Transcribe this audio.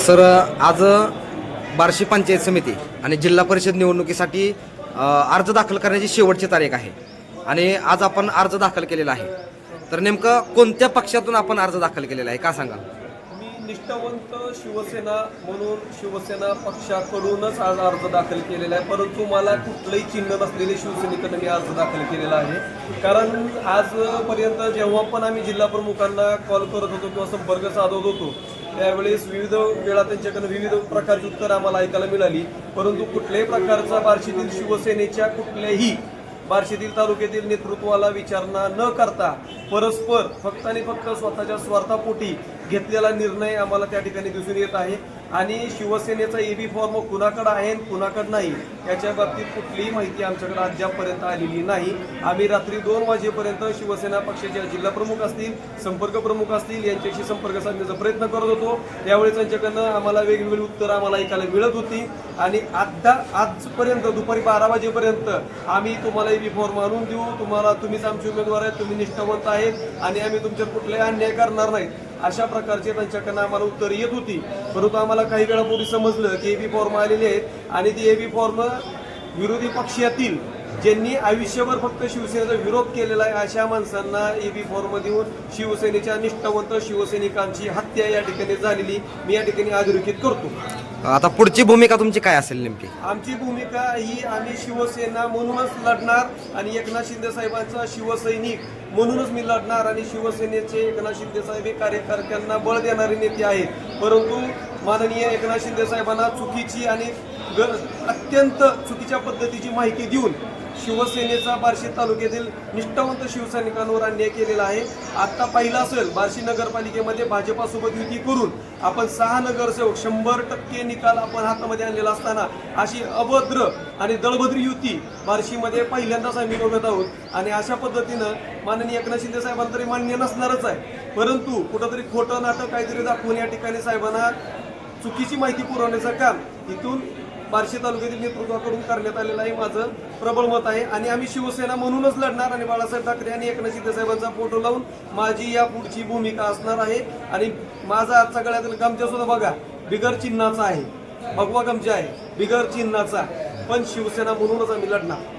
Sir, आज बार्शी पंचायत समिती आणि जिल्हा परिषद निवडणुकीसाठी अर्ज दाखल करण्याची शेवटची तारीख आहे आणि आज आपण अर्ज दाखल केलेला आहे. तर नेमकं कोणत्या पक्षातून आपण अर्ज दाखल केलेला आहे का सांगा? मी निष्ठावंत शिवसेना म्हणून शिवसेना पक्षाकडूनच आज अर्ज दाखल केलेला आहे, परंतु मला कुठलंही चिन्ह नसलेले शिवसैनिकांना मी अर्ज दाखल केलेला आहे. कारण आजपर्यंत जेव्हा पण आम्ही जिल्हा प्रमुखांना कॉल करत होतो किंवा संपर्क साधत होतो त्यावेळेस विविध वेळा त्यांच्याकडे विविध प्रकारची उत्तरं आम्हाला ऐकायला मिळाली, परंतु कुठल्याही प्रकारचा बार्शीतील शिवसेनेच्या कुठल्याही बार्शीतील तालुक्यातील नेतृत्वाला विचारणा न करता परस्पर फक्त आणि फक्त स्वतःच्या स्वार्थापोटी घेतलेला निर्णय आम्हाला त्या ठिकाणी दिसून येत आहे. आणि शिवसेनेचा एबी फॉर्म कुणाकडे आहे कुणाकडे नाही याच्या बाबतीत कुठलीही माहिती आमच्याकडे अद्यापपर्यंत आलेली नाही. आम्ही रात्री 2 वाजेपर्यंत शिवसेना पक्षाचे जिल्हा प्रमुख असतील, संपर्क प्रमुख असतील यांच्याशी संपर्क साधण्याचा प्रयत्न करत होतो. त्यावेळेस त्यांच्याकडनं आम्हाला वेगवेगळी उत्तरं आम्हाला ऐकायला मिळत होती. आणि आजपर्यंत दुपारी 12 वाजेपर्यंत आम्ही तुम्हाला एबी फॉर्म आणून देऊ, तुम्हीच आमचे उमेदवार आहेत, तुम्ही निष्ठावंत आहेत आणि आम्ही तुमच्यावर कुठलाही अन्याय करणार नाहीत अशा प्रकारचे त्यांच्याकडनं आम्हाला उत्तर येत होती. परंतु आम्हाला काही वेळापूर्वी समजलं की एबी फॉर्म आलेले आहेत आणि ती एबी फॉर्म विरोधी पक्षातील ज्यांनी आयुष्यभर फक्त शिवसेनेचा विरोध केलेला आहे अशा माणसांना एबी फॉर्म देऊन शिवसेनेच्या निष्ठावंत शिवसैनिकांची हत्या या ठिकाणी झालेली मी या ठिकाणी अधोरेखित करतो. आता पुढची भूमिका तुमची काय असेल नेमकी? आमची भूमिका ही आम्ही शिवसेना म्हणूनच लढणार आणि एकनाथ शिंदे साहेबांचा शिवसैनिक म्हणूनच मी लढणार आणि शिवसेनेचे एकनाथ शिंदे साहेब हे कार्यकर्त्यांना बळ देणारे नेते आहेत. परंतु माननीय एकनाथ शिंदे साहेबांना चुकीची आणि अत्यंत चुकीच्या पद्धतीची माहिती देऊन शिवसेनेचा बार्शी तालुक्यातील निष्ठावंत शिवसैनिकांवर अन्याय केलेला आहे. आता पाहिलं असेल बार्शी नगरपालिकेमध्ये भाजपासोबत युती करून आपण 6 नगरसेवक 100% निकाल आपण हातामध्ये आणलेला असताना अशी अभद्र आणि दळभद्री युती बार्शीमध्ये पहिल्यांदाच आम्ही बघत आहोत. आणि अशा पद्धतीनं माननीय एकनाथ शिंदे साहेबांना तरी मान्य नसणारच आहे, परंतु कुठंतरी खोटं नाटक काहीतरी दाखवून या ठिकाणी साहेबांना चुकीची माहिती पुरवण्याचं काम इथून बार्शी तालुक्यातील नेतृत्वाकडून करण्यात आलेलं आहे. माझं प्रबळ मत आहे आणि आम्ही शिवसेना म्हणूनच लढणार आणि बाळासाहेब ठाकरे आणि एकनाथ शिंदे साहेबांचा फोटो लावून माझी या पुढची भूमिका असणार आहे. आणि माझा आजचा गळ्यातील गमछा सुद्धा बघा बिगर चिन्हाचा आहे, भगवा गमछा आहे बिगर चिन्हाचा, पण शिवसेना म्हणूनच आम्ही लढणार.